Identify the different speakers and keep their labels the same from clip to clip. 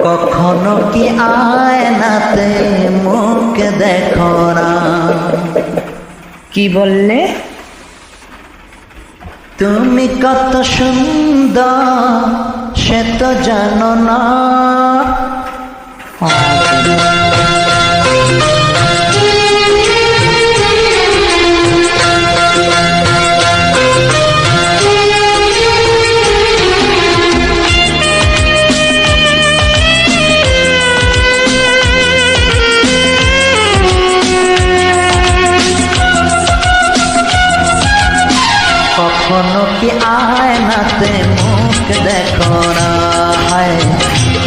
Speaker 1: কখনো কি আয়নাতে মুখ দেখো না?
Speaker 2: কি বললে?
Speaker 1: তুমি কত সুন্দর সে তো জানো না। কখনো কি আয়নাতে মুখ দেখো না? হায়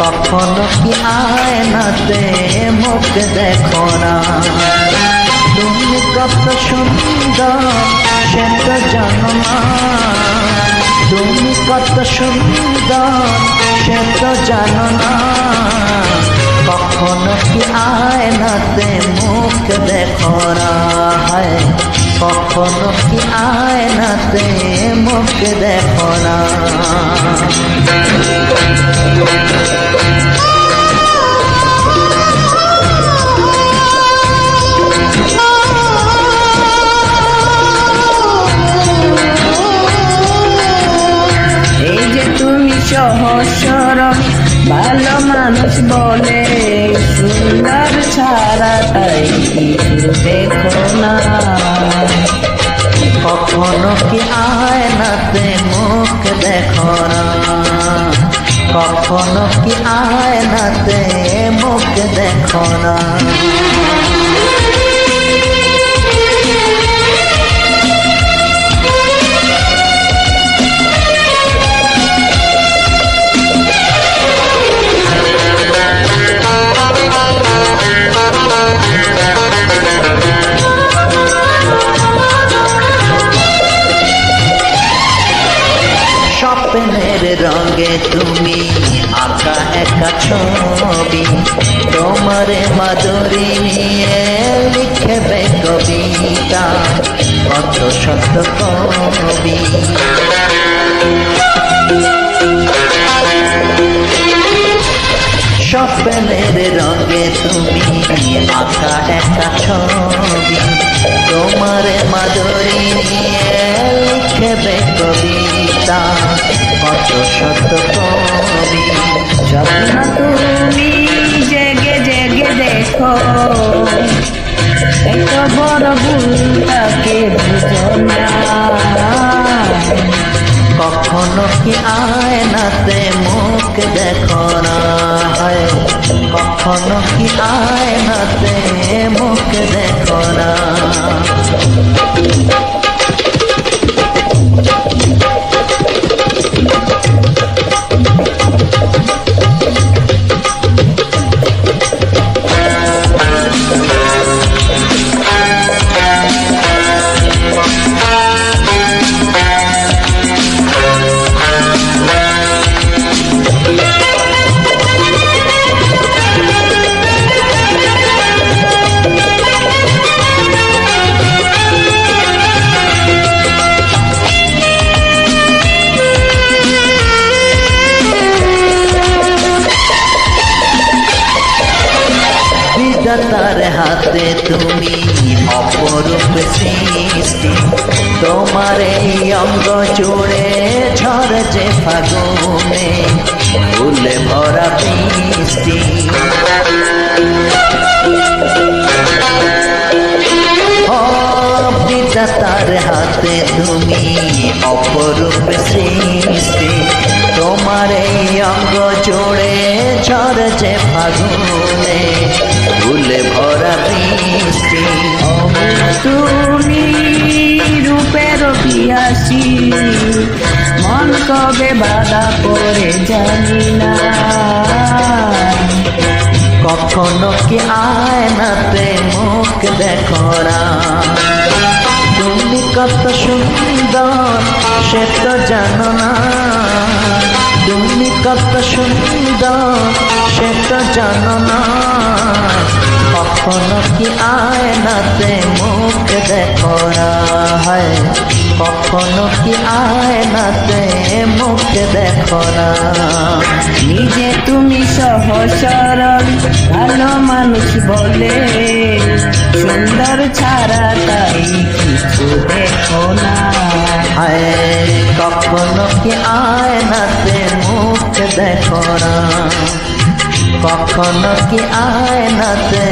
Speaker 1: কখনো কি আয়নাতে মুখ দেখো না? তুমি কত সুন্দর সে তো জানো না। তুমি কত সুন্দর সে তো জানো না। কখনো কি আয়নাতে মুখ দেখো না? হায় কখনো কি আয়নাতে মুখ দেখো না?
Speaker 2: এই যে তুমি সহজ সরল ভালো মানুষ বলে সুন্দর ছাড়া তাই কিছু দেখো না।
Speaker 1: কখনো কি আয়নাতে মুখ দেখো না? কখনো কি আয়নাতে মুখ দেখো না? স্বপ্নের রঙে তুমি আঁকা একা ছবি, তোমার মাধুরী নিয়ে লিখবে কবিতা কত শত কবি। স্বপ্নের রঙে তুমি আঁকা একা ছবি, তোমার মাধুরী নিয়ে লিখবে কবিতা কত শত কবি।
Speaker 2: স্বপ্ন তুমি জেগে জেগে দেখো, এত বড় ভুলটাকে বুঝো না।
Speaker 1: কখনো কি আয়নাতে মুখ দেখো না? হয় কখনো কি আয়নাতে মুখ দেখো না? বিধাতার হাতে তুমি অপরূপ সৃষ্টি, তোমার এই অঙ্গ জুড়ে ঝড় যে ফাগুনে ফুলে ভরা বৃষ্টি। বিধাতার হাতে তুমি অপরূপ সৃষ্টি, তোমার এই অঙ্গ জুড়ে ঝড় যে ফাগুনে ফুলে ভরা বৃষ্টি।
Speaker 2: তুমি রূপের পিয়াসী, মন কবে বাধা পড়ে জানি না।
Speaker 1: কখনো কি আয়নাতে মুখ দেখো না? তুমি কত সুন্দর সে তো জানো না। তুমি কত সুন্দর সে তো জানো না। কখনো কি আয়নাতে মুখ দেখো না, হায় কখনো কি আয়নাতে মুখ দেখো না।
Speaker 2: নিজে তুমি সহজ সরল ভালো মানুষ বলে সুন্দর ছাড়া তাই কিছু দেখো না।
Speaker 1: হায় কখনো কি আয়নাতে মুখ দেখো না, কখনো কি আয়নাতে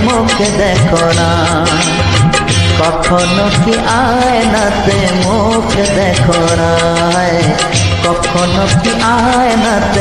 Speaker 1: মুখ দেখো না, কখনো কি আয়নাতে মুখ দেখো না, কখনো কি আয়নাতে